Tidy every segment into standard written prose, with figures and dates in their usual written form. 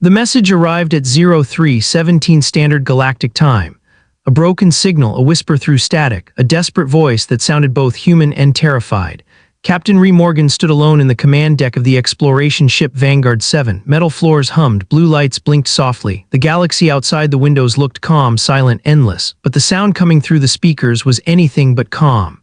The message arrived at 03:17 Standard Galactic Time. A broken signal, a whisper through static, a desperate voice that sounded both human and terrified. Captain Ree Morgan stood alone in the command deck of the exploration ship Vanguard 7. Metal floors hummed, blue lights blinked softly. The galaxy outside the windows looked calm, silent, endless, but the sound coming through the speakers was anything but calm.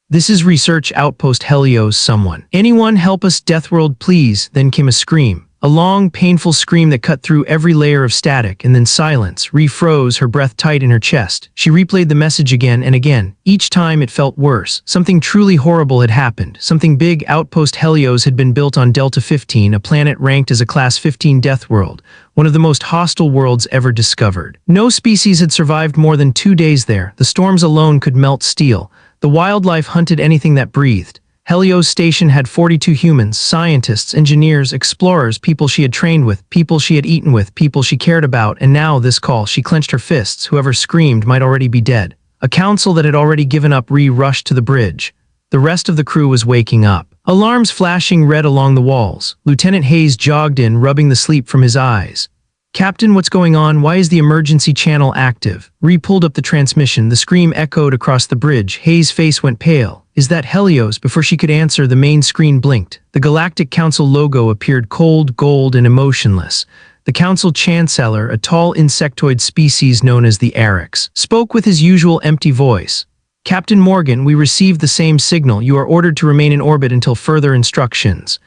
"This is Research Outpost Helios, someone. Anyone help us, Deathworld, please." Then came a scream. A long, painful scream that cut through every layer of static, and then silence. Ree froze, her breath tight in her chest. She replayed the message again and again. Each time it felt worse. Something truly horrible had happened. Something big. Outpost Helios had been built on Delta 15, a planet ranked as a Class 15 Deathworld, one of the most hostile worlds ever discovered. No species had survived more than 2 days there. The storms alone could melt steel. The wildlife hunted anything that breathed. Helios Station had 42 humans, scientists, engineers, explorers, people she had trained with, people she had eaten with, people she cared about, and now this call. She clenched her fists. Whoever screamed might already be dead. A council that had already given up. Ree rushed to the bridge. The rest of the crew was waking up. Alarms flashing red along the walls. Lieutenant Hayes jogged in, rubbing the sleep from his eyes. "Captain, what's going on? Why is the emergency channel active?" Ree pulled up the transmission. The scream echoed across the bridge. Hayes' face went pale. "Is that Helios?" Before she could answer, the main screen blinked. The Galactic Council logo appeared, cold, gold, and emotionless. The Council Chancellor, a tall insectoid species known as the Eryx, spoke with his usual empty voice. "Captain Morgan, we received the same signal. You are ordered to remain in orbit until further instructions."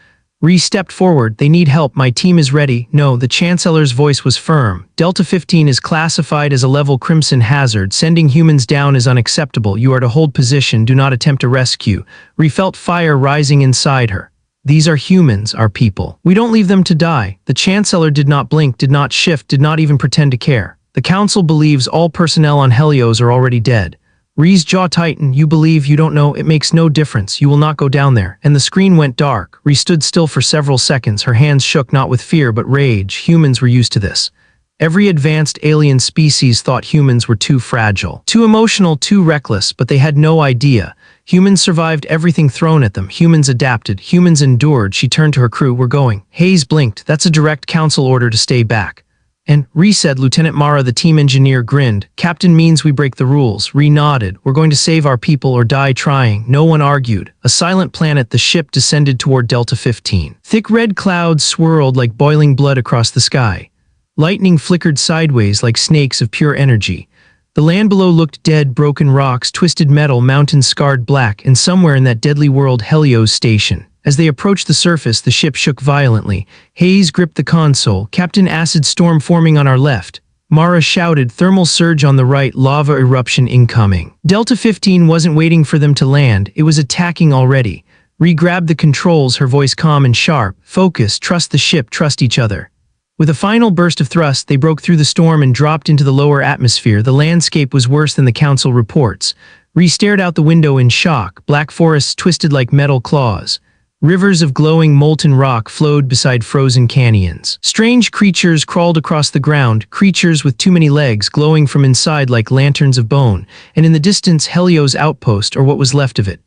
Ree stepped forward. "They need help. My team is ready." "No," the Chancellor's voice was firm. "Delta 15 is classified as a level Crimson hazard. Sending humans down is unacceptable. You are to hold position. Do not attempt a rescue." Ree felt fire rising inside her. "These are humans, our people. We don't leave them to die." The Chancellor did not blink, did not shift, did not even pretend to care. "The Council believes all personnel on Helios are already dead." Ree's jaw tightened. "You believe, you don't know, it makes no difference. You will not go down there." And the screen went dark. Ree stood still for several seconds. Her hands shook, not with fear but rage. Humans were used to this. Every advanced alien species thought humans were too fragile, too emotional, too reckless, but they had no idea. Humans survived everything thrown at them. Humans adapted. Humans endured. She turned to her crew. "We're going." Hayes blinked. "That's a direct council order to stay back." And Ree said. Lieutenant Mara, the team engineer, grinned. "Captain means we break the rules." Ree nodded. "We're going to save our people or die trying." No one argued. A silent planet, the ship descended toward Delta 15. Thick red clouds swirled like boiling blood across the sky. Lightning flickered sideways like snakes of pure energy. The land below looked dead, broken rocks, twisted metal, mountains scarred black, and somewhere in that deadly world, Helios Station. As they approached the surface, the ship shook violently. Hayes gripped the console. "Captain, acid storm forming on our left." Mara shouted. "Thermal surge on the right, lava eruption incoming." Delta 15 wasn't waiting for them to land. It was attacking already. Ree grabbed the controls, her voice calm and sharp. "Focus, trust the ship, trust each other." With a final burst of thrust, they broke through the storm and dropped into the lower atmosphere. The landscape was worse than the Council reports. Ree stared out the window in shock. Black forests twisted like metal claws. Rivers of glowing molten rock flowed beside frozen canyons. Strange creatures crawled across the ground, creatures with too many legs glowing from inside like lanterns of bone, and in the distance, Helios outpost, or what was left of it.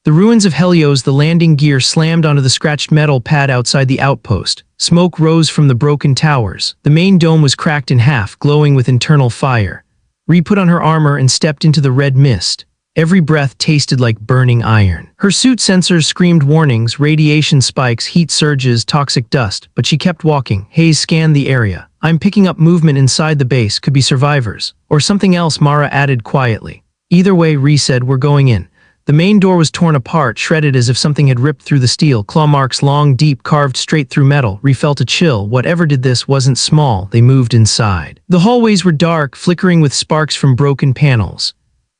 The ruins of Helios. The landing gear slammed onto the scratched metal pad outside the outpost. Smoke rose from the broken towers. The main dome was cracked in half, glowing with internal fire. Ree put on her armor and stepped into the red mist. Every breath tasted like burning iron. Her suit sensors screamed warnings, radiation spikes, heat surges, toxic dust, but she kept walking. Hayes scanned the area. "I'm picking up movement inside the base. Could be survivors. Or something else," Mara added quietly. "Either way," Ree said, "we're going in." The main door was torn apart, shredded as if something had ripped through the steel. Claw marks, long, deep, carved straight through metal. Ree felt a chill. Whatever did this wasn't small. They moved inside. The hallways were dark, flickering with sparks from broken panels.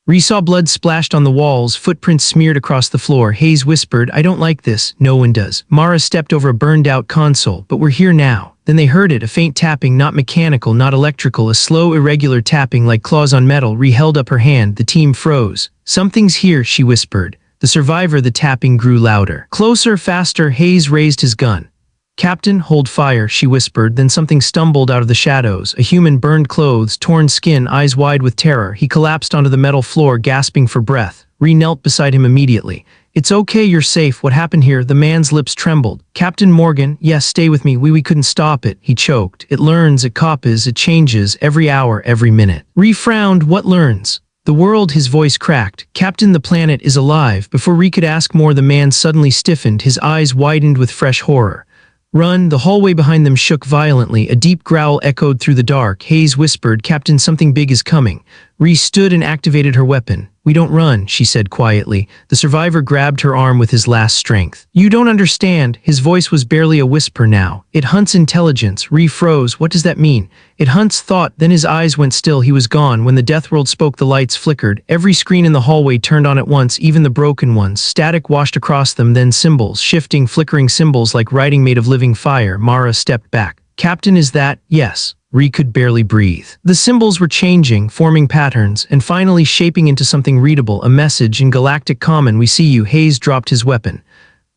Ree saw blood splashed on the walls, footprints smeared across the floor. Hayes whispered, "I don't like this." "No one does." Mara stepped over a burned-out console. "But we're here now." Then they heard it, a faint tapping, not mechanical, not electrical, a slow, irregular tapping like claws on metal. Ree held up her hand. The team froze. "Something's here," she whispered. The survivor. The tapping grew louder. Closer, faster. Hayes raised his gun. "Captain, hold fire," she whispered. Then something stumbled out of the shadows. A human, burned clothes, torn skin, eyes wide with terror. He collapsed onto the metal floor, gasping for breath. Ree knelt beside him immediately. It's okay, you're safe. What happened here? The man's lips trembled. Captain Morgan, yes, stay with me. We couldn't stop it, he choked. It learns, it copies, it changes, every hour, every minute. Ree frowned. What learns? The world, his voice cracked. Captain, the planet is alive. Before Ree could ask more, the man suddenly stiffened, his eyes widened with fresh horror. Run! The hallway behind them shook violently. A deep growl echoed through the dark. Hayes whispered, Captain, something big is coming. Ree stood and activated her weapon. We don't run, she said quietly. The survivor grabbed her arm with his last strength. You don't understand. His voice was barely a whisper now. It hunts intelligence. Ree froze. What does that mean? It hunts thought. Then his eyes went still. He was gone. When the Deathworld spoke, the lights flickered. Every screen in the hallway turned on at once, even the broken ones. Static washed across them, then symbols, shifting, flickering symbols like writing made of living fire. Mara stepped back. Captain, is that? Yes. Ree could barely breathe. The symbols were changing, forming patterns, and finally shaping into something readable, a message in galactic common. We see you. Hayes dropped his weapon.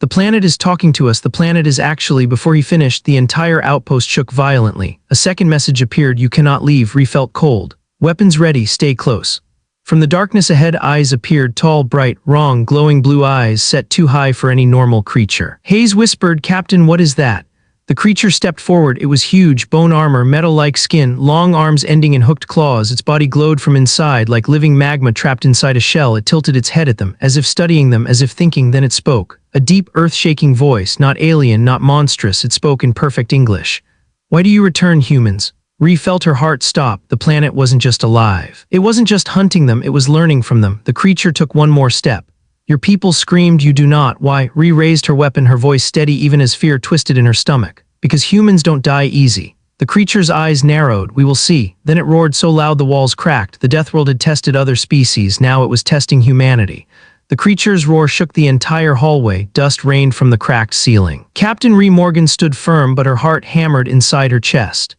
The planet is talking to us. The planet is actually. Before he finished, the entire outpost shook violently. A second message appeared. You cannot leave. Ree felt cold. Weapons ready. Stay close. From the darkness ahead, eyes appeared, tall, bright, wrong, glowing blue eyes set too high for any normal creature. Hayes whispered, Captain, what is that? The creature stepped forward. It was huge, bone armor, metal-like skin, long arms ending in hooked claws. Its body glowed from inside like living magma trapped inside a shell. It tilted its head at them, as if studying them, as if thinking. Then it spoke. A deep, earth-shaking voice, not alien, not monstrous. It spoke in perfect English. Why do you return, humans? Ree felt her heart stop. The planet wasn't just alive. It wasn't just hunting them, it was learning from them. The creature took one more step. Your people screamed, you do not. Why? Ree raised her weapon, her voice steady even as fear twisted in her stomach. Because humans don't die easy. The creature's eyes narrowed. We will see. Then it roared so loud the walls cracked. The Deathworld had tested other species, now it was testing humanity. The creature's roar shook the entire hallway. Dust rained from the cracked ceiling. Captain Ree Morgan stood firm, but her heart hammered inside her chest.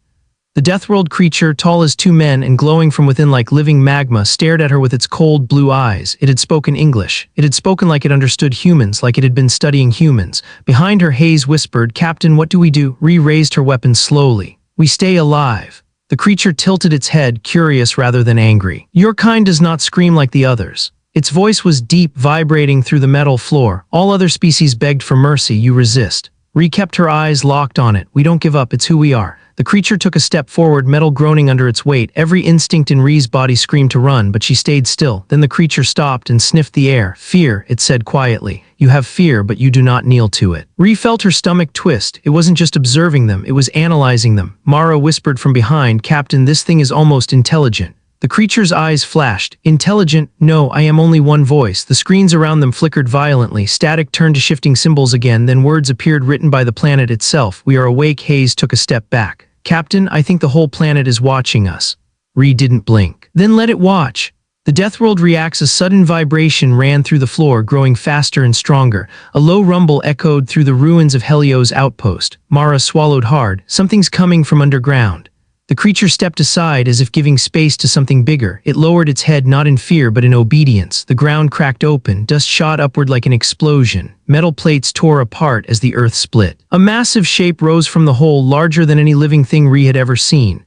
The Deathworld creature, tall as two men and glowing from within like living magma, stared at her with its cold blue eyes. It had spoken English. It had spoken like it understood humans, like it had been studying humans. Behind her, Hayes whispered, Captain, what do we do? Ree raised her weapon slowly. We stay alive. The creature tilted its head, curious rather than angry. Your kind does not scream like the others. Its voice was deep, vibrating through the metal floor. All other species begged for mercy. You resist. Ree kept her eyes locked on it. We don't give up. It's who we are. The creature took a step forward, metal groaning under its weight. Every instinct in Ree's body screamed to run, but she stayed still. Then the creature stopped and sniffed the air. Fear, it said quietly. You have fear, but you do not kneel to it. Ree felt her stomach twist. It wasn't just observing them, it was analyzing them. Mara whispered from behind, Captain, this thing is almost intelligent. The creature's eyes flashed. Intelligent? No, I am only one voice. The screens around them flickered violently. Static turned to shifting symbols again, then words appeared written by the planet itself. We are awake. Hayes took a step back. Captain, I think the whole planet is watching us. Ree didn't blink. Then let it watch. The Deathworld reacts. A sudden vibration ran through the floor, growing faster and stronger. A low rumble echoed through the ruins of Helios outpost. Mara swallowed hard. Something's coming from underground. The creature stepped aside as if giving space to something bigger. It lowered its head not in fear but in obedience. The ground cracked open. Dust shot upward like an explosion. Metal plates tore apart as the earth split. A massive shape rose from the hole, larger than any living thing Ree had ever seen.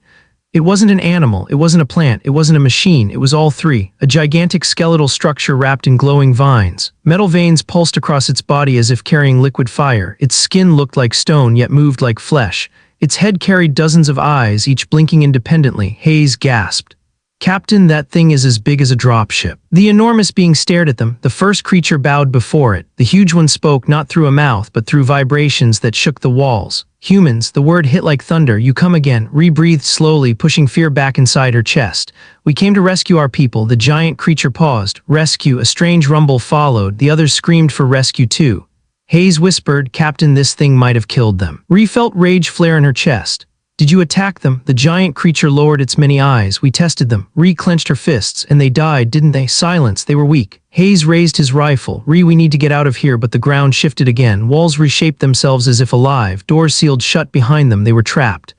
It wasn't an animal, it wasn't a plant, it wasn't a machine, it was all three. A gigantic skeletal structure wrapped in glowing vines. Metal veins pulsed across its body as if carrying liquid fire. Its skin looked like stone yet moved like flesh. Its head carried dozens of eyes, each blinking independently. Hayes gasped. Captain, that thing is as big as a dropship. The enormous being stared at them. The first creature bowed before it. The huge one spoke not through a mouth but through vibrations that shook the walls. Humans, the word hit like thunder. You come again. Ree breathed slowly, pushing fear back inside her chest. We came to rescue our people. The giant creature paused. Rescue. A strange rumble followed. The others screamed for rescue too. Hayes whispered, Captain, this thing might have killed them. Ree felt rage flare in her chest. Did you attack them? The giant creature lowered its many eyes. We tested them. Ree clenched her fists. And they died, didn't they? Silence. They were weak. Hayes raised his rifle. Ree, we need to get out of here, but the ground shifted again. Walls reshaped themselves as if alive. Doors sealed shut behind them. They were trapped.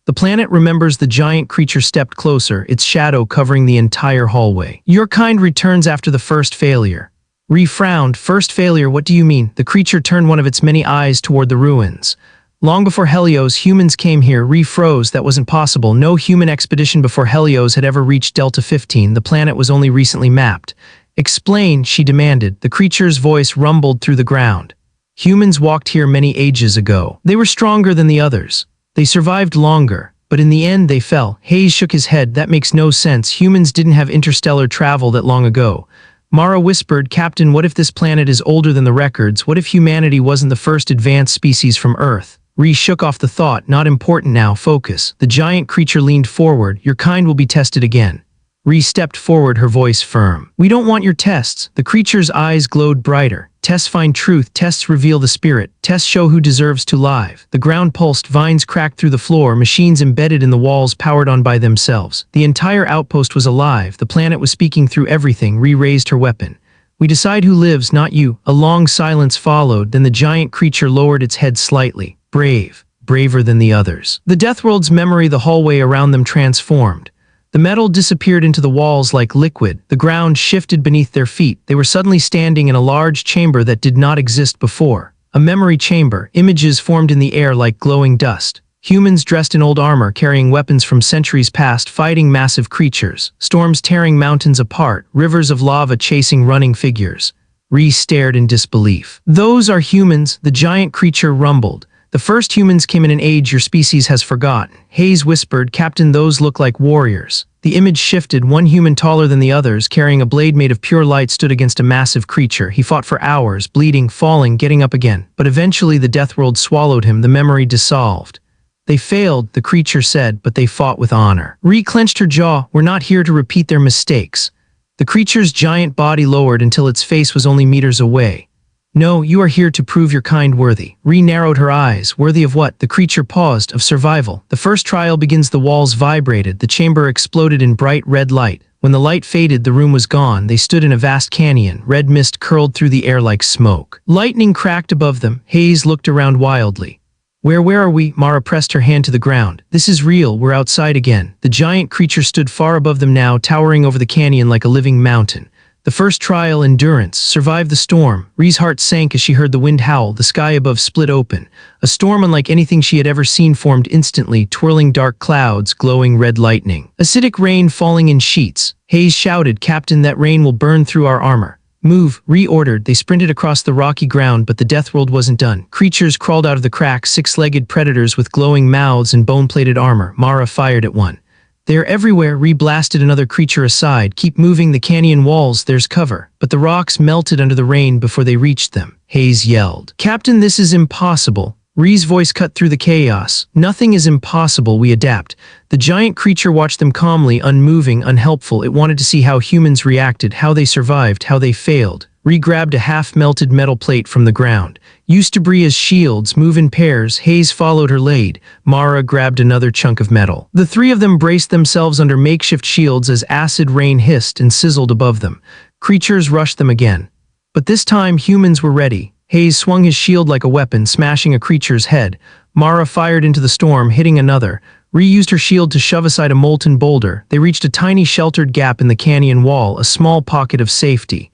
The planet remembers. The giant creature stepped closer, its shadow covering the entire hallway. Your kind returns after the first failure. Ree frowned. First failure, what do you mean? The creature turned one of its many eyes toward the ruins. Long before Helios, humans came here. Ree froze. That wasn't possible. No human expedition before Helios had ever reached Delta 15. The planet was only recently mapped. Explain, she demanded. The creature's voice rumbled through the ground. Humans walked here many ages ago. They were stronger than the others. They survived longer, but in the end they fell. Hayes shook his head. That makes no sense. Humans didn't have interstellar travel that long ago. Mara whispered, Captain, what if this planet is older than the records? What if humanity wasn't the first advanced species from Earth? Ree shook off the thought. Not important now, focus. The giant creature leaned forward. Your kind will be tested again. Ree stepped forward, her voice firm. We don't want your tests. The creature's eyes glowed brighter. Tests find truth, tests reveal the spirit, tests show who deserves to live. The ground pulsed, vines cracked through the floor, machines embedded in the walls powered on by themselves. The entire outpost was alive, the planet was speaking through everything. Ree raised her weapon. We decide who lives, not you. A long silence followed, then the giant creature lowered its head slightly. Brave, braver than the others. The Deathworld's memory, the hallway around them transformed. The metal disappeared into the walls like liquid. The ground shifted beneath their feet. They were suddenly standing in a large chamber that did not exist before. A memory chamber. Images formed in the air like glowing dust. Humans dressed in old armor, carrying weapons from centuries past, fighting massive creatures. Storms tearing mountains apart. Rivers of lava chasing running figures. Ree stared in disbelief. Those are humans, the giant creature rumbled. The first humans came in an age your species has forgotten. Hayes whispered, Captain, those look like warriors. The image shifted. One human taller than the others, carrying a blade made of pure light, stood against a massive creature. He fought for hours, bleeding, falling, getting up again. But eventually the Deathworld swallowed him, the memory dissolved. They failed, the creature said, but they fought with honor. Ree clenched her jaw. We're not here to repeat their mistakes. The creature's giant body lowered until its face was only meters away. No, you are here to prove your kind worthy. Ree narrowed her eyes. Worthy of what? The creature paused. Of survival. The first trial begins. The walls vibrated. The chamber exploded in bright red light. When the light faded, the room was gone. They stood in a vast canyon. Red mist curled through the air like smoke. Lightning cracked above them. Hayes looked around wildly. Where are we? Mara pressed her hand to the ground. This is real. We're outside again. The giant creature stood far above them now, towering over the canyon like a living mountain. The first trial, endurance, survived the storm. Ree's heart sank as she heard the wind howl. The sky above split open. A storm unlike anything she had ever seen formed instantly, twirling dark clouds, glowing red lightning. Acidic rain falling in sheets. Hayes shouted, Captain, that rain will burn through our armor. Move, Ree ordered. They sprinted across the rocky ground, but the Deathworld wasn't done. Creatures crawled out of the cracks, six-legged predators with glowing mouths and bone-plated armor. Mara fired at one. They're everywhere. Ree blasted another creature aside. Keep moving, the canyon walls, there's cover. But the rocks melted under the rain before they reached them. Hayes yelled. Captain, this is impossible. Ree's voice cut through the chaos. Nothing is impossible, we adapt. The giant creature watched them calmly, unmoving, unhelpful. It wanted to see how humans reacted, how they survived, how they failed. Ree grabbed a half-melted metal plate from the ground. Use debris as shields, move in pairs. Hayes followed her lead. Mara grabbed another chunk of metal. The three of them braced themselves under makeshift shields as acid rain hissed and sizzled above them. Creatures rushed them again. But this time, humans were ready. Hayes swung his shield like a weapon, smashing a creature's head. Mara fired into the storm, hitting another. Ree used her shield to shove aside a molten boulder. They reached a tiny sheltered gap in the canyon wall, a small pocket of safety.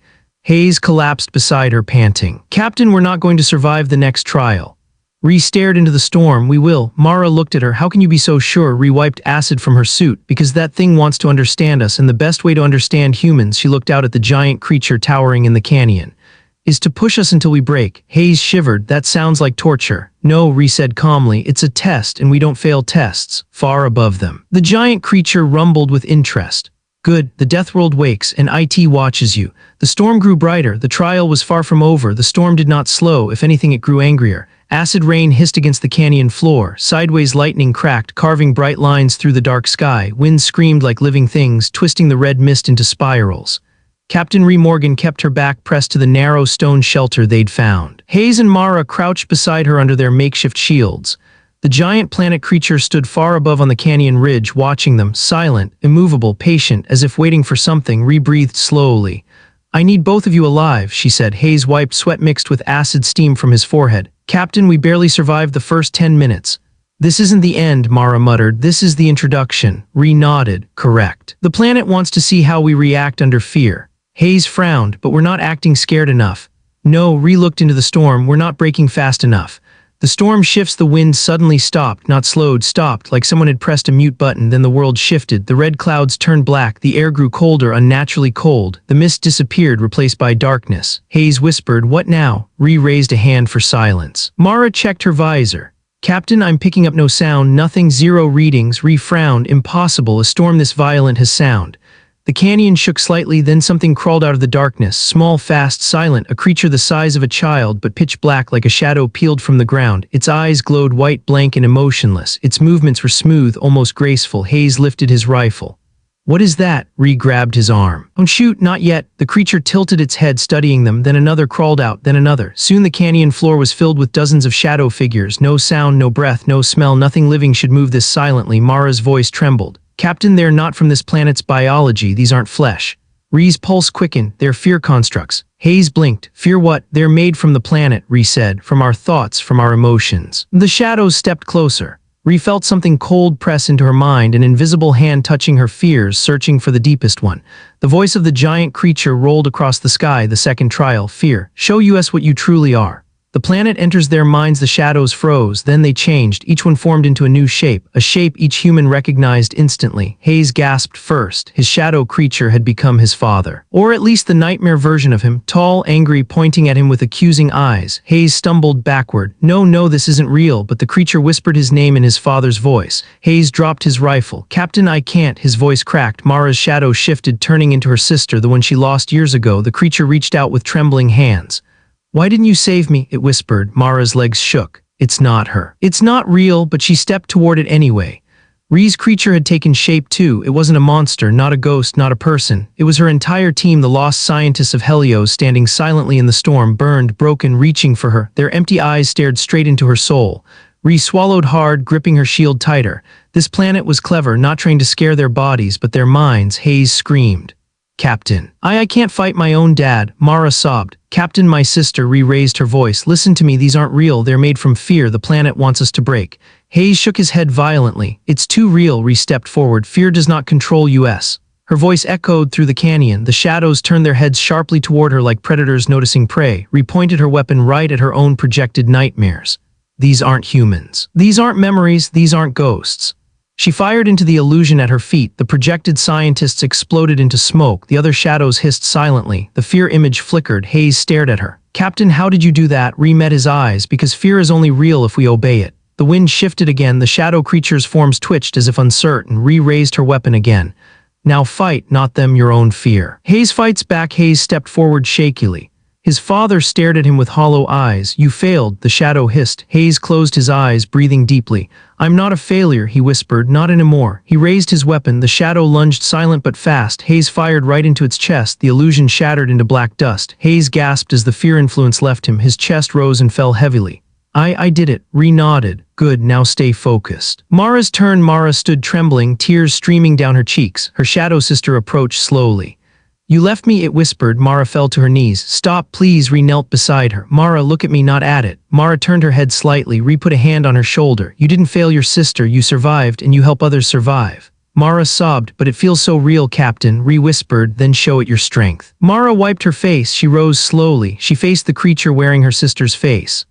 Hayes collapsed beside her, panting. Captain, we're not going to survive the next trial. Ree stared into the storm. We will. Mara looked at her. How can you be so sure? Ree wiped acid from her suit. Because that thing wants to understand us, and the best way to understand humans, she looked out at the giant creature towering in the canyon, is to push us until we break. Hayes shivered. That sounds like torture. No, Ree said calmly. It's a test, and we don't fail tests. Far above them, the giant creature rumbled with interest. Good, the Deathworld wakes, and IT watches you. The storm grew brighter. The trial was far from over. The storm did not slow. If anything, it grew angrier. Acid rain hissed against the canyon floor. Sideways lightning cracked, carving bright lines through the dark sky. Winds screamed like living things, twisting the red mist into spirals. Captain Ree Morgan kept her back pressed to the narrow stone shelter they'd found. Hayes and Mara crouched beside her under their makeshift shields. The giant planet creature stood far above on the canyon ridge, watching them, silent, immovable, patient, as if waiting for something. Ree breathed slowly. I need both of you alive, she said. Hayes wiped sweat mixed with acid steam from his forehead. Captain, we barely survived the first 10 minutes. This isn't the end, Mara muttered. This is the introduction. Ree nodded. Correct. The planet wants to see how we react under fear. Hayes frowned, but we're not acting scared enough. No, Ree looked into the storm. We're not breaking fast enough. The storm shifts, the wind suddenly stopped, not slowed, stopped, like someone had pressed a mute button, then the world shifted. The red clouds turned black, the air grew colder, unnaturally cold. The mist disappeared, replaced by darkness. Hayes whispered, "What now?" Ree raised a hand for silence. Mara checked her visor. "Captain, I'm picking up no sound, nothing, zero readings." Ree frowned. "Impossible, a storm this violent has sound." The canyon shook slightly, then something crawled out of the darkness, small, fast, silent, a creature the size of a child but pitch black like a shadow peeled from the ground. Its eyes glowed white, blank and emotionless. Its movements were smooth, almost graceful. Hayes lifted his rifle. "What is that?" Ree grabbed his arm. "Don't shoot, not yet." The creature tilted its head, studying them, then another crawled out, then another. Soon the canyon floor was filled with dozens of shadow figures. No sound, no breath, no smell, nothing living should move this silently. Mara's voice trembled. "Captain, they're not from this planet's biology, these aren't flesh." Ree's pulse quickened. "They're fear constructs." Hayes blinked. "Fear what?" "They're made from the planet," Ree said. "From our thoughts, from our emotions." The shadows stepped closer. Ree felt something cold press into her mind, an invisible hand touching her fears, searching for the deepest one. The voice of the giant creature rolled across the sky. The second trial. "Fear. Show us what you truly are." The planet enters their minds. The shadows froze, then they changed. Each one formed into a new shape, a shape each human recognized instantly. Hayes gasped first. His shadow creature had become his father. Or at least the nightmare version of him, tall, angry, pointing at him with accusing eyes. Hayes stumbled backward. No, this isn't real," but the creature whispered his name in his father's voice. Hayes dropped his rifle. "Captain, I can't." His voice cracked. Mara's shadow shifted, turning into her sister, the one she lost years ago. The creature reached out with trembling hands. "Why didn't you save me?" it whispered. Mara's legs shook. It's not her. It's not real, but she stepped toward it anyway. Ree's creature had taken shape too. It wasn't a monster, not a ghost, not a person. It was her entire team, the lost scientists of Helios, standing silently in the storm, burned, broken, reaching for her. Their empty eyes stared straight into her soul. Ree swallowed hard, gripping her shield tighter. This planet was clever, not trying to scare their bodies, but their minds. Hayes screamed. "Captain. I can't fight my own dad." Mara sobbed. "Captain, my sister." Ree raised her voice. "Listen to me, these aren't real, they're made from fear the planet wants us to break." Hayes shook his head violently. "It's too real." Ree stepped forward. "Fear does not control us." Her voice echoed through the canyon. The shadows turned their heads sharply toward her like predators noticing prey. Ree pointed her weapon right at her own projected nightmares. "These aren't humans. These aren't memories, these aren't ghosts." She fired into the illusion at her feet. The projected scientists exploded into smoke. The other shadows hissed silently. The fear image flickered. Hayes stared at her. "Captain, how did you do that?" Ree met his eyes. "Because fear is only real if we obey it." The wind shifted again. The shadow creature's forms twitched as if uncertain. Ree raised her weapon again. "Now fight, not them, your own fear." Hayes fights back. Hayes stepped forward shakily. His father stared at him with hollow eyes. "You failed," the shadow hissed. Hayes closed his eyes, breathing deeply. "I'm not a failure," he whispered. "Not anymore." He raised his weapon. The shadow lunged, silent but fast. Hayes fired right into its chest. The illusion shattered into black dust. Hayes gasped as the fear influence left him. His chest rose and fell heavily. I did it." Ree nodded. "Good, now stay focused." Mara's turn. Mara stood trembling, tears streaming down her cheeks. Her shadow sister approached slowly. "You left me," it whispered. Mara fell to her knees. "Stop, please." Ree knelt beside her. "Mara, look at me, not at it." Mara turned her head slightly. Ree put a hand on her shoulder. "You didn't fail your sister, you survived, and you help others survive." Mara sobbed. "But it feels so real, Captain." Ree whispered, "Then show it your strength." Mara wiped her face. She rose slowly. She faced the creature wearing her sister's face.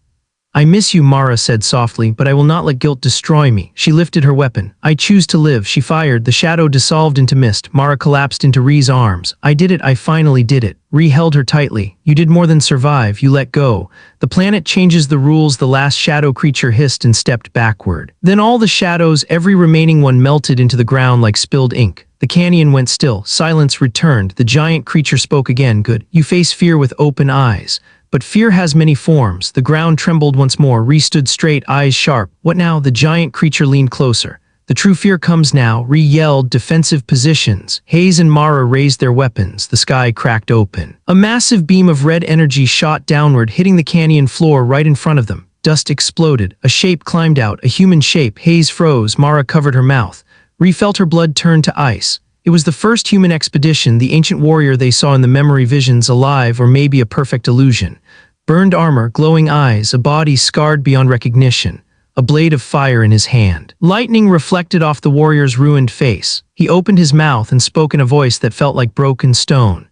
"I miss you," Mara said softly, "but I will not let guilt destroy me." She lifted her weapon. "I choose to live." She fired. The shadow dissolved into mist. Mara collapsed into Ree's arms. "I did it. I finally did it." Ree held her tightly. "You did more than survive. You let go. The planet changes the rules." The last shadow creature hissed and stepped backward. Then all the shadows, every remaining one, melted into the ground like spilled ink. The canyon went still. Silence returned. The giant creature spoke again. "Good. You face fear with open eyes. But fear has many forms." The ground trembled once more. Ree stood straight, eyes sharp. "What now?" The giant creature leaned closer. "The true fear comes now." Ree yelled. "Defensive positions." Hayes and Mara raised their weapons. The sky cracked open. A massive beam of red energy shot downward, hitting the canyon floor right in front of them. Dust exploded. A shape climbed out, a human shape. Hayes froze. Mara covered her mouth. Ree felt her blood turn to ice. It was the first human expedition, the ancient warrior they saw in the memory visions, alive, or maybe a perfect illusion. Burned armor, glowing eyes, a body scarred beyond recognition, a blade of fire in his hand. Lightning reflected off the warrior's ruined face. He opened his mouth and spoke in a voice that felt like broken stone.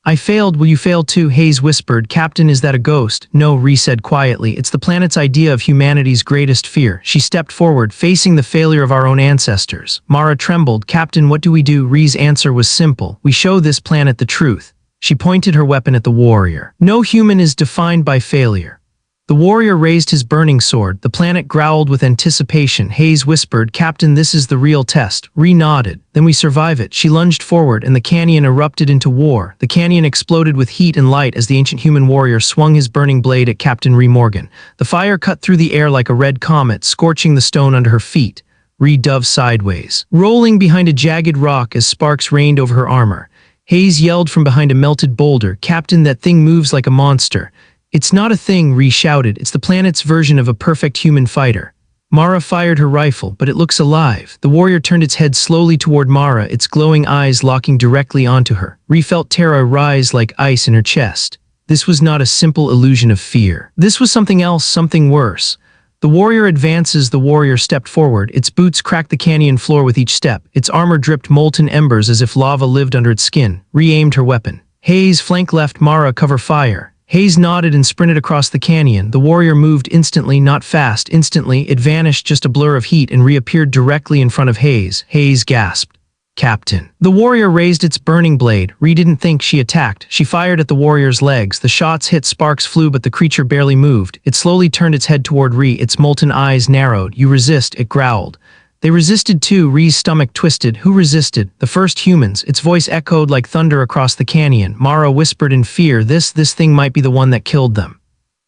I failed, will you fail too? Hayes whispered. Captain, is that a ghost? No, Ree said quietly. It's the planet's idea of humanity's greatest fear. She stepped forward, facing the failure of our own ancestors. Mara trembled. Captain, what do we do? Ree's answer was simple. We show this planet the truth. She pointed her weapon at the warrior. No human is defined by failure. The warrior raised his burning sword. The planet growled with anticipation. Hayes whispered, Captain, this is the real test. Ree nodded. Then we survive it. She lunged forward, and the canyon erupted into war. The canyon exploded with heat and light as the ancient human warrior swung his burning blade at Captain Ree Morgan. The fire cut through the air like a red comet, scorching the stone under her feet. Ree dove sideways, rolling behind a jagged rock as sparks rained over her armor. Hayes yelled from behind a melted boulder, Captain, that thing moves like a monster. It's not a thing, Ree shouted. It's the planet's version of a perfect human fighter. Mara fired her rifle, but it looks alive. The warrior turned its head slowly toward Mara, its glowing eyes locking directly onto her. Ree felt terror rise like ice in her chest. This was not a simple illusion of fear. This was something else, something worse. The warrior advances. The warrior stepped forward. Its boots cracked the canyon floor with each step. Its armor dripped molten embers as if lava lived under its skin. Ree aimed her weapon. Hayes, flank left. Mara, cover fire. Hayes nodded and sprinted across the canyon. The warrior moved instantly, not fast. Instantly, it vanished, just a blur of heat, and reappeared directly in front of Hayes. Hayes gasped. Captain. The warrior raised its burning blade. Ree didn't think. She attacked. She fired at the warrior's legs. The shots hit, sparks flew, but the creature barely moved. It slowly turned its head toward Ree. Its molten eyes narrowed. You resist, it growled. They resisted too. Ree's stomach twisted. Who resisted? The first humans. Its voice echoed like thunder across the canyon. Mara whispered in fear, this thing might be the one that killed them.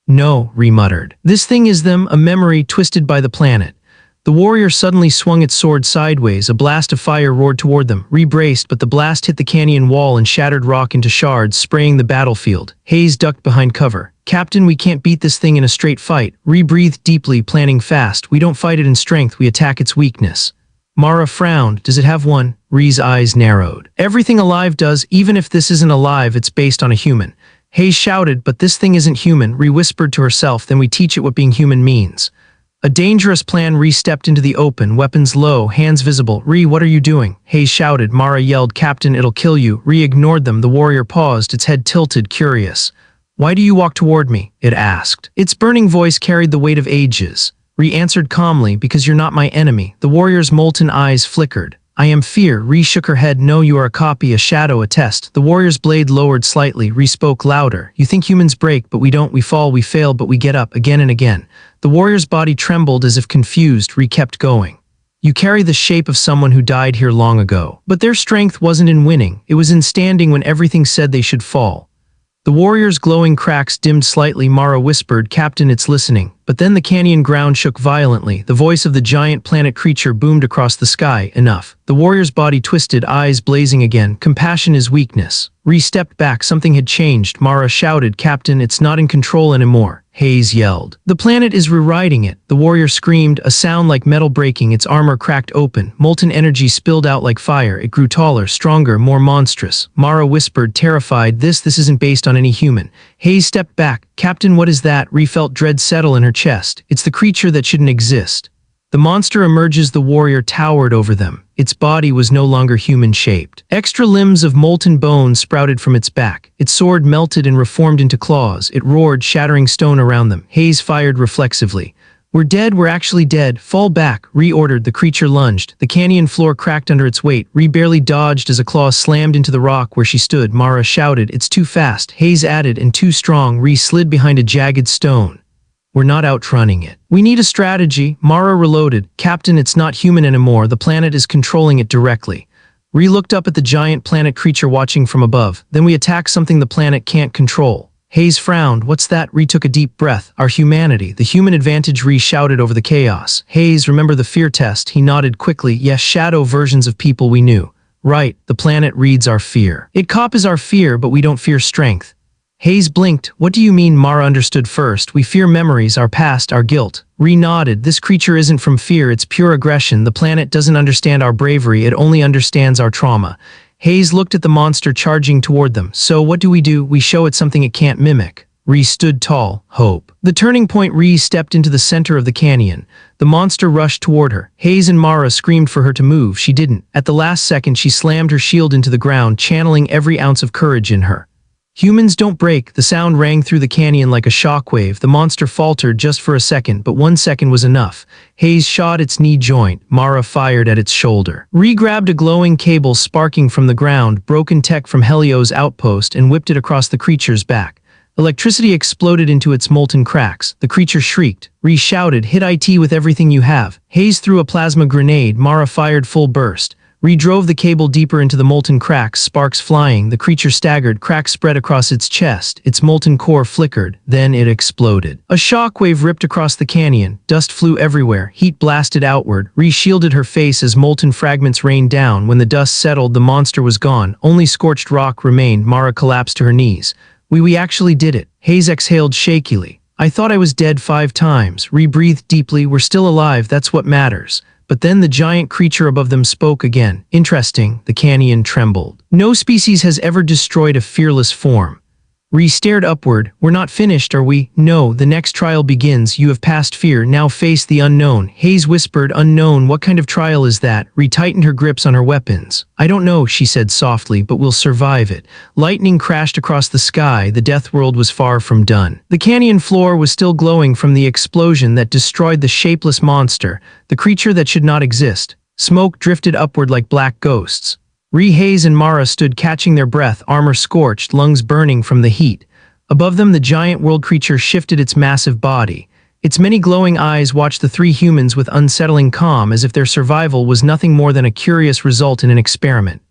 No, Ree muttered. This thing is them, a memory twisted by the planet. The warrior suddenly swung its sword sideways. A blast of fire roared toward them. Ree braced, but the blast hit the canyon wall and shattered rock into shards, spraying the battlefield. Hayes ducked behind cover. Captain, we can't beat this thing in a straight fight. Ree breathed deeply, planning fast. We don't fight it in strength, we attack its weakness. Mara frowned. Does it have one? Ree's eyes narrowed. Everything alive does. Even if this isn't alive, it's based on a human. Hayes shouted, but this thing isn't human. Ree whispered to herself, then we teach it what being human means. A dangerous plan. Ree stepped into the open, weapons low, hands visible. Ree, what are you doing? Hayes shouted. Mara yelled, Captain, it'll kill you. Ree ignored them. The warrior paused, its head tilted, curious. Why do you walk toward me? It asked. Its burning voice carried the weight of ages. Ree answered calmly, because you're not my enemy. The warrior's molten eyes flickered. I am fear. Ree shook her head. No, you are a copy, a shadow, a test. The warrior's blade lowered slightly. Ree spoke louder. You think humans break, but we don't. We fall, we fail, but we get up again and again. The warrior's body trembled as if confused. Ree kept going. You carry the shape of someone who died here long ago. But their strength wasn't in winning. It was in standing when everything said they should fall. The warrior's glowing cracks dimmed slightly. Mara whispered, Captain, it's listening. But then the canyon ground shook violently. The voice of the giant planet creature boomed across the sky. Enough. The warrior's body twisted, eyes blazing again. Compassion is weakness. Ree stepped back. Something had changed. Mara shouted, Captain, it's not in control anymore. Hayes yelled. The planet is rewriting it. The warrior screamed, a sound like metal breaking. Its armor cracked open. Molten energy spilled out like fire. It grew taller, stronger, more monstrous. Mara whispered, terrified, this isn't based on any human. Hayes stepped back. Captain, what is that? Ree felt dread settle in her chest. It's the creature that shouldn't exist. The monster emerges. The warrior towered over them. Its body was no longer human-shaped. Extra limbs of molten bone sprouted from its back. Its sword melted and reformed into claws. It roared, shattering stone around them. Hayes fired reflexively. We're dead, we're actually dead. Fall back, Ree ordered. The creature lunged. The canyon floor cracked under its weight. Ree barely dodged as a claw slammed into the rock where she stood. Mara shouted, it's too fast. Hayes added, and too strong. Ree slid behind a jagged stone. We're not outrunning it. We need a strategy. Mara reloaded. Captain, it's not human anymore. The planet is controlling it directly. Ree looked up at the giant planet creature watching from above. Then we attack something the planet can't control. Hayes frowned. What's that? Ree took a deep breath. Our humanity. The human advantage, Ree shouted over the chaos. Hayes, remember the fear test? He nodded quickly. Yes, shadow versions of people we knew. Right, the planet reads our fear. It copies our fear, but we don't fear strength. Hayes blinked. What do you mean? Mara understood first. We fear memories, our past, our guilt. Ree nodded. This creature isn't from fear, it's pure aggression. The planet doesn't understand our bravery, it only understands our trauma. Hayes looked at the monster charging toward them. So what do? We show it something it can't mimic. Ree stood tall. Hope. The turning point. Ree stepped into the center of the canyon. The monster rushed toward her. Hayes and Mara screamed for her to move. She didn't. At the last second, she slammed her shield into the ground, channeling every ounce of courage in her. Humans don't break. The sound rang through the canyon like a shockwave. The monster faltered just for a second, but 1 second was enough. Hayes shot its knee joint. Mara fired at its shoulder. Ree grabbed a glowing cable sparking from the ground, broken tech from Helio's outpost, and whipped it across the creature's back. Electricity exploded into its molten cracks. The creature shrieked. Ree shouted, "Hit IT with everything you have." Hayes threw a plasma grenade. Mara fired full burst. Ree drove the cable deeper into the molten cracks, sparks flying. The creature staggered, cracks spread across its chest. Its molten core flickered, then it exploded. A shockwave ripped across the canyon. Dust flew everywhere, heat blasted outward. Ree shielded her face as molten fragments rained down. When the dust settled, the monster was gone. Only scorched rock remained. Mara collapsed to her knees. We actually did it. Hayes exhaled shakily. "I thought I was dead 5 times. Ree breathed deeply. "We're still alive, that's what matters." But then the giant creature above them spoke again. "Interesting." The canyon trembled. "No species has ever destroyed a fearless form." Ree stared upward. "We're not finished, are we?" "No, the next trial begins. You have passed fear, now face the unknown." Hayes whispered, "Unknown? What kind of trial is that?" Ree tightened her grips on her weapons. "I don't know," she said softly, "but we'll survive it." Lightning crashed across the sky. The Deathworld was far from done. The canyon floor was still glowing from the explosion that destroyed the shapeless monster, the creature that should not exist. Smoke drifted upward like black ghosts. Ree, Hayes, and Mara stood catching their breath, armor scorched, lungs burning from the heat. Above them, the giant world creature shifted its massive body. Its many glowing eyes watched the 3 humans with unsettling calm, as if their survival was nothing more than a curious result in an experiment.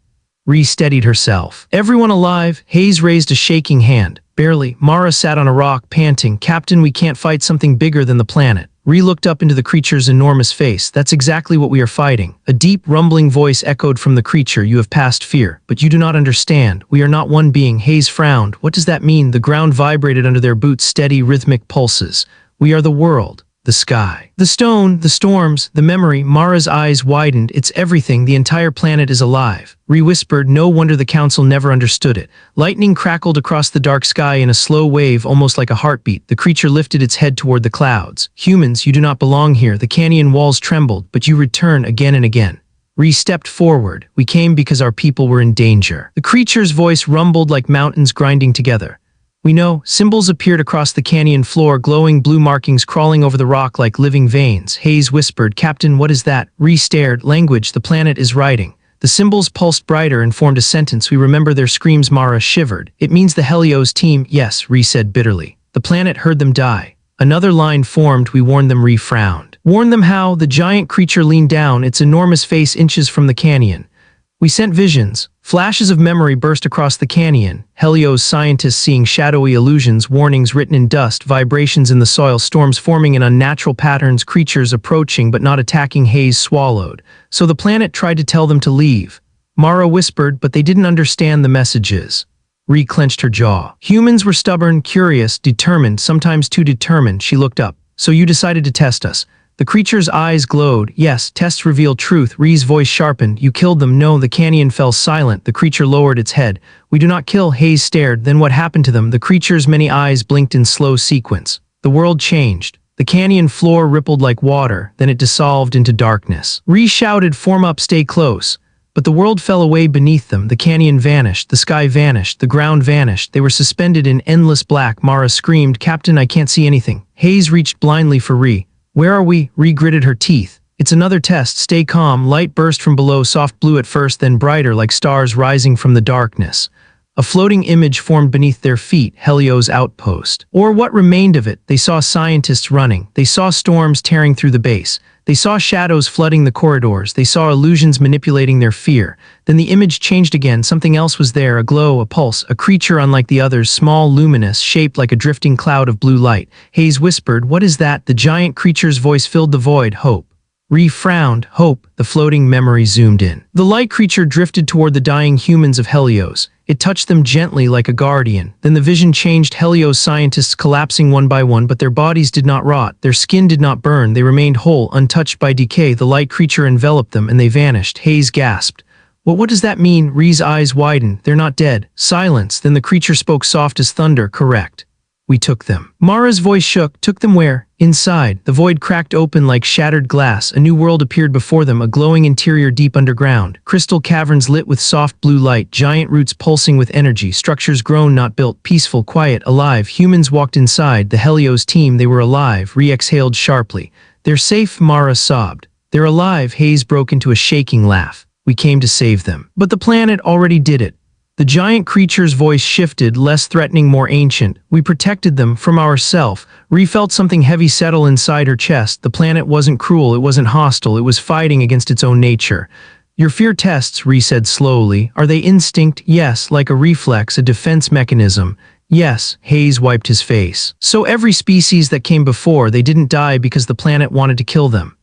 Ree steadied herself. "Everyone alive?" Hayes raised a shaking hand. "Barely." Mara sat on a rock, panting. "Captain, we can't fight something bigger than the planet." Ree looked up into the creature's enormous face. "That's exactly what we are fighting." A deep, rumbling voice echoed from the creature. "You have passed fear, but you do not understand. We are not one being." Hayes frowned. "What does that mean?" The ground vibrated under their boots, steady, rhythmic pulses. "We are the world. The sky. The stone, the storms, the memory." Mara's eyes widened. "It's everything. The entire planet is alive." Ree whispered, "No wonder the council never understood it." Lightning crackled across the dark sky in a slow wave, almost like a heartbeat. The creature lifted its head toward the clouds. "Humans, you do not belong here." The canyon walls trembled. "But you return again and again." Ree stepped forward. "We came because our people were in danger." The creature's voice rumbled like mountains grinding together. "We know." Symbols appeared across the canyon floor, glowing blue markings crawling over the rock like living veins. Hayes whispered, "Captain, what is that?" Ree stared. "Language the planet is writing." The symbols pulsed brighter and formed a sentence. "We remember their screams." Mara shivered. "It means the Helios team." "Yes," Ree said bitterly. "The planet heard them die." Another line formed. "We warned them." Ree frowned. "Warn them how?" The giant creature leaned down, its enormous face inches from the canyon. "We sent visions." Flashes of memory burst across the canyon. Helios scientists seeing shadowy illusions, warnings written in dust, vibrations in the soil, storms forming in unnatural patterns, creatures approaching but not attacking. Hayes swallowed. "So the planet tried to tell them to leave." Mara whispered, "But they didn't understand the messages." Ree clenched her jaw. "Humans were stubborn, curious, determined, sometimes too determined." She looked up. "So you decided to test us." The creature's eyes glowed. "Yes, tests reveal truth." Ree's voice sharpened. "You killed them." "No." The canyon fell silent. The creature lowered its head. "We do not kill." Hayes stared. "Then what happened to them?" The creature's many eyes blinked in slow sequence. "The world changed." The canyon floor rippled like water, then it dissolved into darkness. Ree shouted, "Form up, stay close." But the world fell away beneath them. The canyon vanished, the sky vanished, the ground vanished. They were suspended in endless black. Mara screamed, "Captain, I can't see anything." Hayes reached blindly for Ree. "Where are we?" Ree gritted her teeth. "It's another test. Stay calm." Light burst from below, soft blue at first, then brighter like stars rising from the darkness. A floating image formed beneath their feet, Helios outpost. Or what remained of it. They saw scientists running. They saw storms tearing through the base. They saw shadows flooding the corridors. They saw illusions manipulating their fear. Then the image changed again. Something else was there, a glow, a pulse, a creature unlike the others, small, luminous, shaped like a drifting cloud of blue light. Hayes whispered, "What is that?" The giant creature's voice filled the void. "Hope." Ree frowned. "Hope." The floating memory zoomed in. The light creature drifted toward the dying humans of Helios. It touched them gently like a guardian. Then the vision changed. Helios scientists collapsing one by one, but their bodies did not rot. Their skin did not burn. They remained whole, untouched by decay. The light creature enveloped them, and they vanished. Hayes gasped. What does that mean?" Ree's eyes widened. "They're not dead." Silence. Then the creature spoke soft as thunder. "Correct." We took them. Mara's voice shook. Took them where? Inside. The void cracked open like shattered glass. A new world appeared before them, a glowing interior deep underground. Crystal caverns lit with soft blue light, giant roots pulsing with energy, structures grown not built, peaceful, quiet, alive. Humans walked inside. The Helios team, they were alive. Re exhaled sharply. They're safe, Mara sobbed. They're alive. Hayes broke into a shaking laugh. We came to save them. But the planet already did it. The giant creature's voice shifted, less threatening, more ancient. We protected them from ourselves. Re felt something heavy settle inside her chest. The planet wasn't cruel, it wasn't hostile, it was fighting against its own nature. Your fear tests, Re said slowly. Are they instinct? Yes, like a reflex, a defense mechanism. Yes, Hayes wiped his face. So every species that came before, they didn't die because the planet wanted to kill them.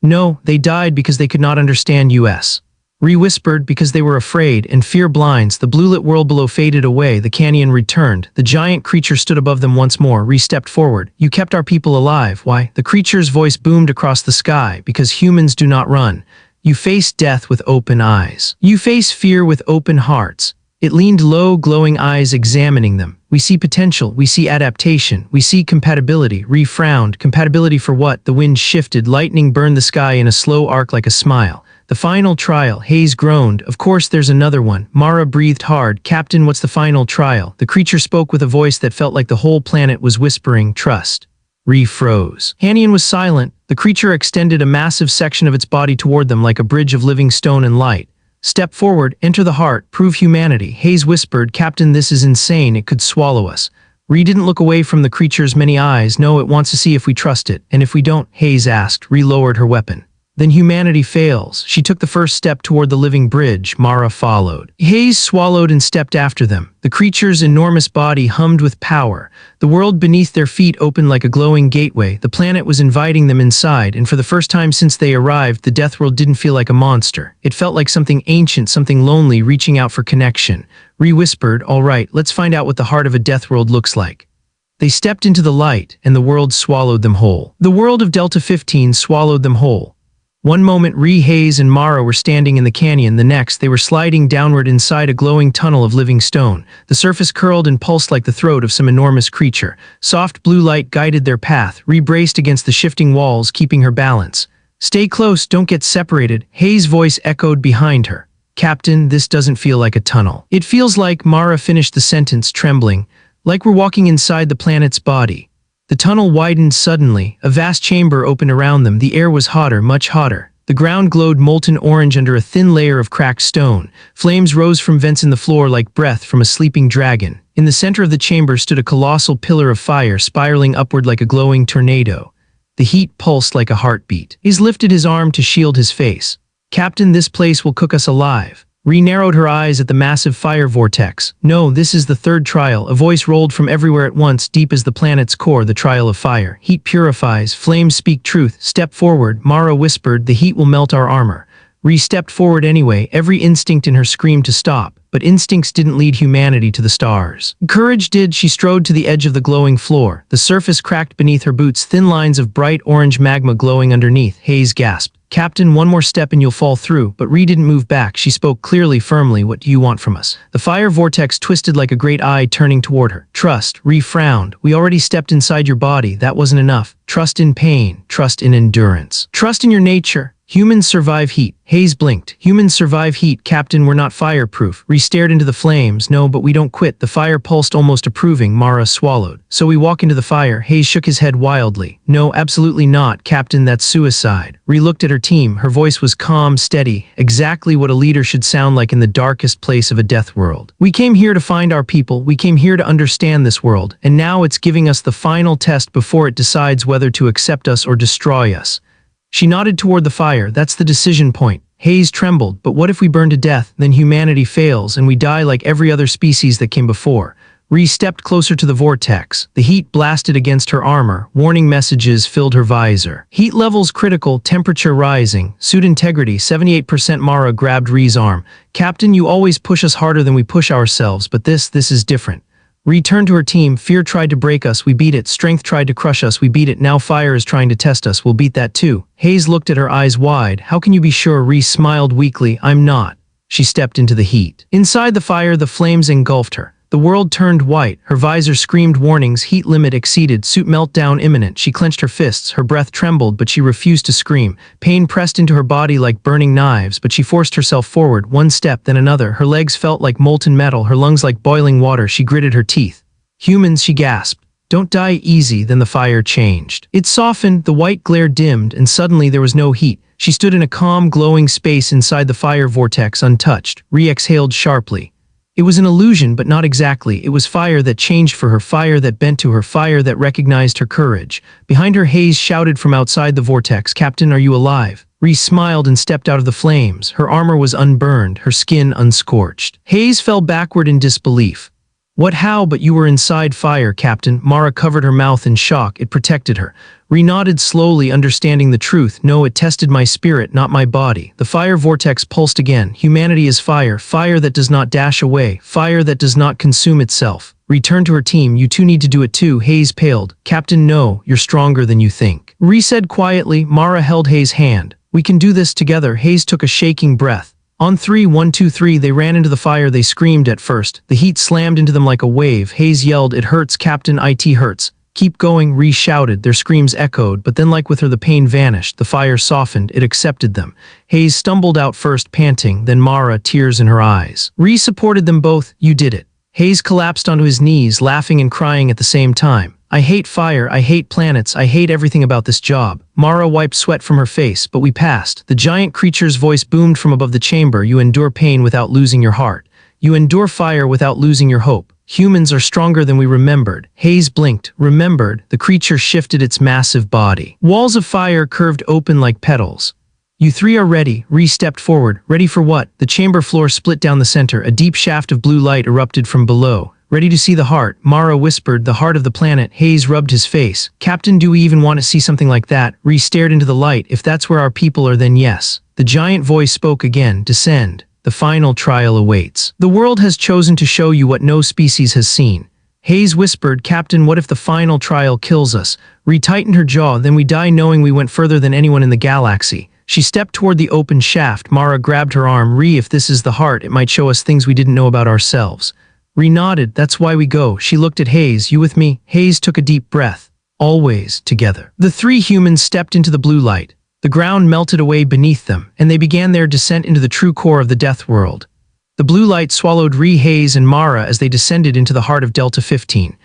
No, they died because they could not understand us. Re whispered because they were afraid, and fear blinds. The blue-lit world below faded away. The canyon returned. The giant creature stood above them once more. Re stepped forward. You kept our people alive. Why? The creature's voice boomed across the sky. Because humans do not run. You face death with open eyes. You face fear with open hearts. It leaned low, glowing eyes examining them. We see potential. We see adaptation. We see compatibility. Re frowned. Compatibility for what? The wind shifted. Lightning burned the sky in a slow arc like a smile. The final trial, Hayes groaned. Of course there's another one. Mara breathed hard. Captain, what's the final trial? The creature spoke with a voice that felt like the whole planet was whispering, trust. Re froze. Hannian was silent. The creature extended a massive section of its body toward them like a bridge of living stone and light. Step forward, enter the heart, prove humanity. Hayes whispered, Captain, this is insane. It could swallow us. Re didn't look away from the creature's many eyes. No, it wants to see if we trust it. And if we don't, Hayes asked. Re lowered her weapon. Then humanity fails. She took the first step toward the living bridge. Mara followed. Hayes swallowed and stepped after them. The creature's enormous body hummed with power. The world beneath their feet opened like a glowing gateway. The planet was inviting them inside, and for the first time since they arrived, the Deathworld didn't feel like a monster. It felt like something ancient, something lonely, reaching out for connection. Re whispered, all right, let's find out what the heart of a Deathworld looks like. They stepped into the light, and the world swallowed them whole. The world of Delta 15 swallowed them whole. One moment Re, Hayes, and Mara were standing in the canyon, the next they were sliding downward inside a glowing tunnel of living stone. The surface curled and pulsed like the throat of some enormous creature. Soft blue light guided their path. Re braced against the shifting walls, keeping her balance. Stay close, don't get separated. Hayes' voice echoed behind her. Captain, this doesn't feel like a tunnel. It feels like, Mara finished the sentence, trembling, like we're walking inside the planet's body. The tunnel widened suddenly. A vast chamber opened around them. The air was hotter, much hotter. The ground glowed molten orange under a thin layer of cracked stone. Flames rose from vents in the floor like breath from a sleeping dragon. In the center of the chamber stood a colossal pillar of fire, spiraling upward like a glowing tornado. The heat pulsed like a heartbeat. Hayes lifted his arm to shield his face. Captain, this place will cook us alive. Re narrowed her eyes at the massive fire vortex. No, this is the third trial. A voice rolled from everywhere at once, deep as the planet's core, the trial of fire. Heat purifies, flames speak truth. Step forward, Mara whispered, the heat will melt our armor. Re stepped forward anyway, every instinct in her screamed to stop. But instincts didn't lead humanity to the stars. Courage did. She strode to the edge of the glowing floor. The surface cracked beneath her boots, thin lines of bright orange magma glowing underneath. Hayes gasped. Captain, one more step and you'll fall through. But Re didn't move back. She spoke clearly, firmly. What do you want from us? The fire vortex twisted like a great eye turning toward her. Trust. Re frowned. We already stepped inside your body. That wasn't enough. Trust in pain. Trust in endurance. Trust in your nature. Humans survive heat. Hayes blinked. Humans survive heat, Captain, we're not fireproof. Re stared into the flames. No, but we don't quit. The fire pulsed almost approving. Mara swallowed. So we walk into the fire. Hayes shook his head wildly. No, absolutely not, Captain, that's suicide. Re looked at her team. Her voice was calm, steady, exactly what a leader should sound like in the darkest place of a death world. We came here to find our people. We came here to understand this world. And now it's giving us the final test before it decides whether to accept us or destroy us. She nodded toward the fire. That's the decision point. Hayes trembled. But what if we burn to death? Then humanity fails and we die like every other species that came before. Re stepped closer to the vortex. The heat blasted against her armor. Warning messages filled her visor. Heat levels critical, temperature rising. Suit integrity 78%. Mara grabbed Re's arm. Captain, you always push us harder than we push ourselves, but this is different. Re turned to her team. Fear tried to break us, we beat it. Strength tried to crush us, we beat it. Now fire is trying to test us, we'll beat that too. Hayes looked at her, eyes wide. How can you be sure? Re smiled weakly. I'm not. She stepped into the heat. Inside the fire, the flames engulfed her. The world turned white, her visor screamed warnings, heat limit exceeded, suit meltdown imminent. She clenched her fists, her breath trembled, but she refused to scream. Pain pressed into her body like burning knives, but she forced herself forward, one step, then another. Her legs felt like molten metal, her lungs like boiling water. She gritted her teeth. "Humans," she gasped. "Don't die easy." Then the fire changed. It softened, the white glare dimmed, and suddenly there was no heat. She stood in a calm, glowing space inside the fire vortex, untouched. Re-exhaled sharply. It was an illusion, but not exactly. It was fire that changed for her, fire that bent to her, fire that recognized her courage. Behind her, Hayes shouted from outside the vortex, "Captain, are you alive?" Rhys smiled and stepped out of the flames. Her armor was unburned, her skin unscorched. Hayes fell backward in disbelief. "What, how? But you were inside fire, Captain." Mara covered her mouth in shock. It protected her. Rhys nodded slowly, understanding the truth. "No, it tested my spirit, not my body." The fire vortex pulsed again. "Humanity is fire, fire that does not dash away, fire that does not consume itself." Return to her team. "You two need to do it too." Hayes paled. "Captain, no, you're stronger than you think." Rhys said quietly. Mara held Hayes' hand. "We can do this together." Hayes took a shaking breath. On three, 1, 2, 3, they ran into the fire. They screamed at first. The heat slammed into them like a wave. Hayes yelled, "It hurts, Captain, it hurts." "Keep going," Rhys shouted. Their screams echoed, but then like with her the pain vanished. The fire softened. It accepted them. Hayes stumbled out first, panting, then Mara, tears in her eyes. Rhys supported them both. "You did it." Hayes collapsed onto his knees, laughing and crying at the same time. "I hate fire, I hate planets, I hate everything about this job." Mara wiped sweat from her face, "But we passed." The giant creature's voice boomed from above the chamber. "You endure pain without losing your heart. You endure fire without losing your hope. Humans are stronger than we remembered." Hayes blinked. "Remembered?" The creature shifted its massive body. Walls of fire curved open like petals. "You three are ready." Rhys stepped forward. "Ready for what?" The chamber floor split down the center. A deep shaft of blue light erupted from below. "Ready to see the heart?" Mara whispered. "The heart of the planet." Hayes rubbed his face. "Captain, do we even want to see something like that?" Rhys stared into the light. "If that's where our people are, then yes." The giant voice spoke again. "Descend. The final trial awaits. The world has chosen to show you what no species has seen." Hayes whispered, "Captain, what if the final trial kills us?" Rhys tightened her jaw. "Then we die knowing we went further than anyone in the galaxy." She stepped toward the open shaft. Mara grabbed her arm. "Rhys, if this is the heart, it might show us things we didn't know about ourselves." Rhys nodded. "That's why we go." She looked at Hayes. "You with me?" Hayes took a deep breath. "Always together." The three humans stepped into the blue light. The ground melted away beneath them, and they began their descent into the true core of the Deathworld. The blue light swallowed Rhys, Hayes, and Mara as they descended into the heart of Delta 15.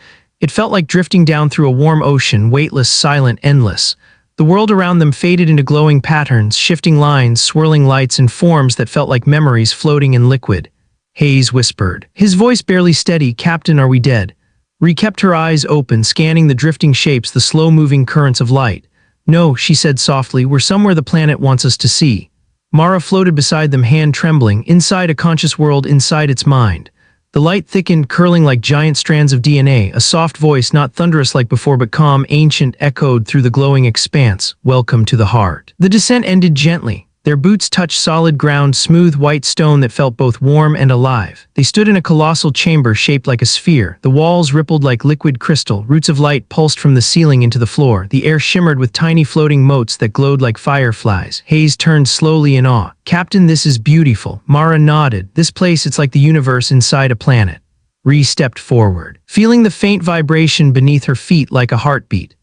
It felt like drifting down through a warm ocean, weightless, silent, endless. The world around them faded into glowing patterns, shifting lines, swirling lights, and forms that felt like memories floating in liquid. Hayes whispered, his voice barely steady, "Captain, are we dead?" Rhys kept her eyes open, scanning the drifting shapes, the slow-moving currents of light. "No," she said softly, "we're somewhere the planet wants us to see." Mara floated beside them, hand trembling, inside a conscious world, inside its mind. The light thickened, curling like giant strands of DNA. A soft voice, not thunderous like before but calm, ancient, echoed through the glowing expanse, "Welcome to the heart." The descent ended gently. Their boots touched solid ground, smooth white stone that felt both warm and alive. They stood in a colossal chamber shaped like a sphere. The walls rippled like liquid crystal. Roots of light pulsed from the ceiling into the floor. The air shimmered with tiny floating motes that glowed like fireflies. Hayes turned slowly in awe. "Captain, this is beautiful." Mara nodded. "This place, it's like the universe inside a planet." Rhys stepped forward, feeling the faint vibration beneath her feet like a heartbeat.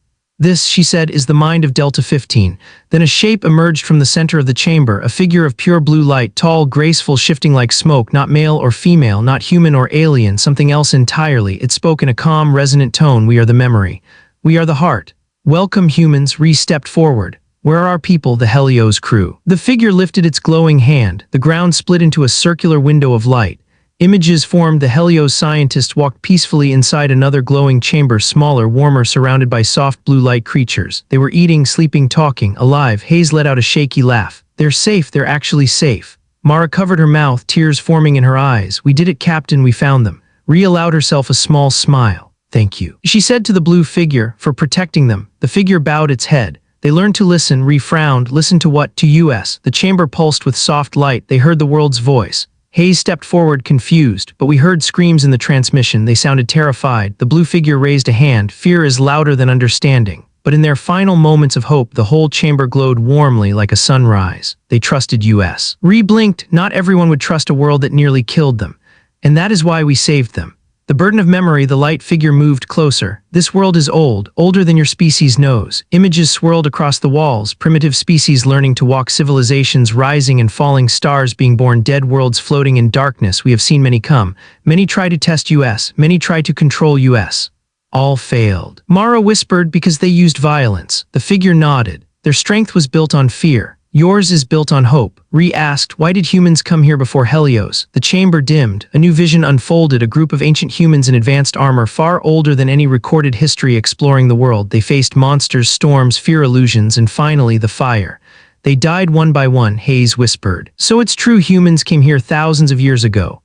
"This," she said, "is the mind of Delta 15. Then a shape emerged from the center of the chamber, a figure of pure blue light, tall, graceful, shifting like smoke, not male or female, not human or alien, something else entirely. It spoke in a calm, resonant tone. "We are the memory. We are the heart. Welcome, humans." Rhys stepped forward. "Where are our people, the Helios crew?" The figure lifted its glowing hand. The ground split into a circular window of light. Images formed. The Helios scientists walked peacefully inside another glowing chamber, smaller, warmer, surrounded by soft blue light creatures. They were eating, sleeping, talking, alive. Hayes let out a shaky laugh. "They're safe, they're actually safe." Mara covered her mouth, tears forming in her eyes. "We did it, Captain, we found them." Rhys allowed herself a small smile. "Thank you," she said to the blue figure, "for protecting them." The figure bowed its head. They learned to listen. Rhys frowned. "Listen to what?" "To us." The chamber pulsed with soft light. They heard the world's voice. Hayes stepped forward, confused, "But we heard screams in the transmission. They sounded terrified." The blue figure raised a hand. "Fear is louder than understanding." But in their final moments of hope, the whole chamber glowed warmly like a sunrise. They trusted us. Rhys blinked. Not everyone would trust a world that nearly killed them. "And that is why we saved them." The burden of memory, the light figure moved closer. This world is old, older than your species knows. Images swirled across the walls, primitive species learning to walk, civilizations rising and falling, stars being born, dead worlds floating in darkness. We have seen many come. Many try to test us, many try to control us. All failed. Mara whispered, because they used violence. The figure nodded. Their strength was built on fear. Yours is built on hope. Ree asked, why did humans come here before Helios? The chamber dimmed. A new vision unfolded, a group of ancient humans in advanced armor, far older than any recorded history, exploring the world. They faced monsters, storms, fear, illusions, and finally the fire. They died one by one, Hayes whispered. So it's true, humans came here thousands of years ago.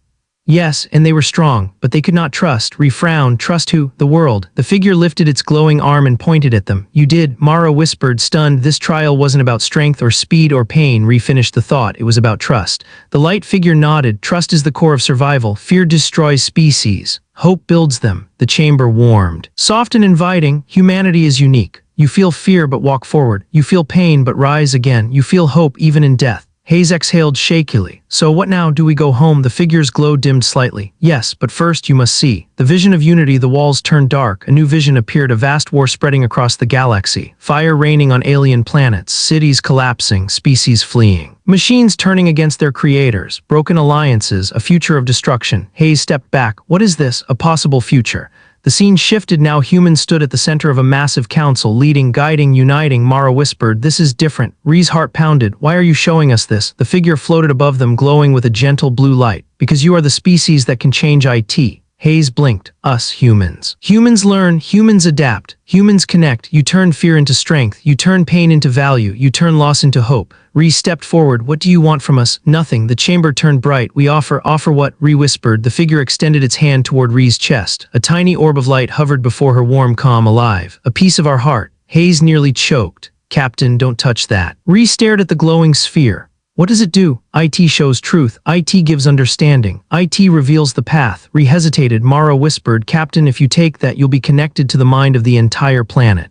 Yes, and they were strong, but they could not trust. Ree frowned. Trust who? The world. The figure lifted its glowing arm and pointed at them. You did, Mara whispered, stunned. This trial wasn't about strength or speed or pain. Ree finished the thought. It was about trust. The light figure nodded. Trust is the core of survival. Fear destroys species. Hope builds them. The chamber warmed. Soft and inviting, humanity is unique. You feel fear but walk forward. You feel pain but rise again. You feel hope even in death. Hayes exhaled shakily. So what now? Do we go home? The figure's glow dimmed slightly. Yes, but first you must see. The vision of unity. The walls turned dark. A new vision appeared, a vast war spreading across the galaxy. Fire raining on alien planets, cities collapsing, species fleeing. Machines turning against their creators, broken alliances, a future of destruction. Hayes stepped back. What is this? A possible future. The scene shifted now. Humans stood at the center of a massive council, leading, guiding, uniting. Mara whispered, this is different. Ree's heart pounded. Why are you showing us this? The figure floated above them, glowing with a gentle blue light. Because you are the species that can change it. Hayes blinked. Us, humans. Humans learn, humans adapt, humans connect. You turn fear into strength, you turn pain into value, you turn loss into hope. Ree stepped forward. What do you want from us? Nothing. The chamber turned bright. We offer what? Ree whispered. The figure extended its hand toward Ree's chest. A tiny orb of light hovered before her, warm, calm, alive. A piece of our heart. Hayes nearly choked. Captain, don't touch that. Ree stared at the glowing sphere. What does it do? It shows truth. It gives understanding. It reveals the path. Ree hesitated. Mara whispered, Captain, if you take that, you'll be connected to the mind of the entire planet.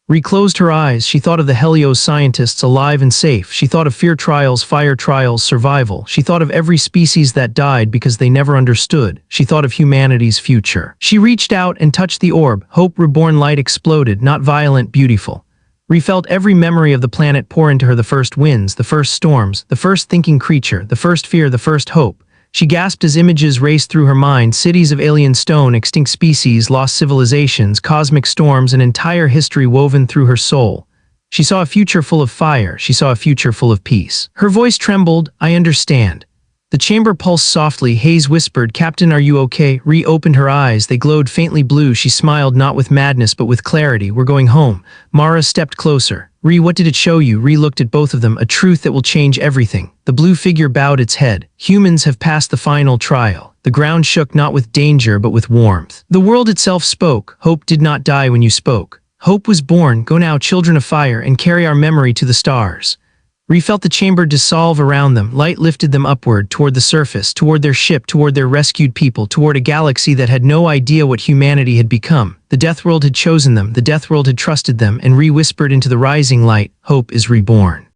Ree closed her eyes. She thought of the Helios scientists, alive and safe. She thought of fear trials, fire trials, survival. She thought of every species that died because they never understood. She thought of humanity's future. She reached out and touched the orb. Hope reborn. Light exploded, not violent, beautiful. Ree felt every memory of the planet pour into her, the first winds, the first storms, the first thinking creature, the first fear, the first hope. She gasped as images raced through her mind, cities of alien stone, extinct species, lost civilizations, cosmic storms, an entire history woven through her soul. She saw a future full of fire. She saw a future full of peace. Her voice trembled. I understand. The chamber pulsed softly. Hayes whispered, Captain, are you okay? Ree opened her eyes. They glowed faintly blue. She smiled, not with madness but with clarity. We're going home. Mara stepped closer. Ree, what did it show you? Ree looked at both of them. A truth that will change everything. The blue figure bowed its head. Humans have passed the final trial. The ground shook, not with danger but with warmth. The world itself spoke. Hope did not die when you spoke. Hope was born. Go now, children of fire, and carry our memory to the stars. Ree felt the chamber dissolve around them. Light lifted them upward, toward the surface, toward their ship, toward their rescued people, toward a galaxy that had no idea what humanity had become. The Deathworld had chosen them, the Deathworld had trusted them, and Ree whispered into the rising light, hope is reborn.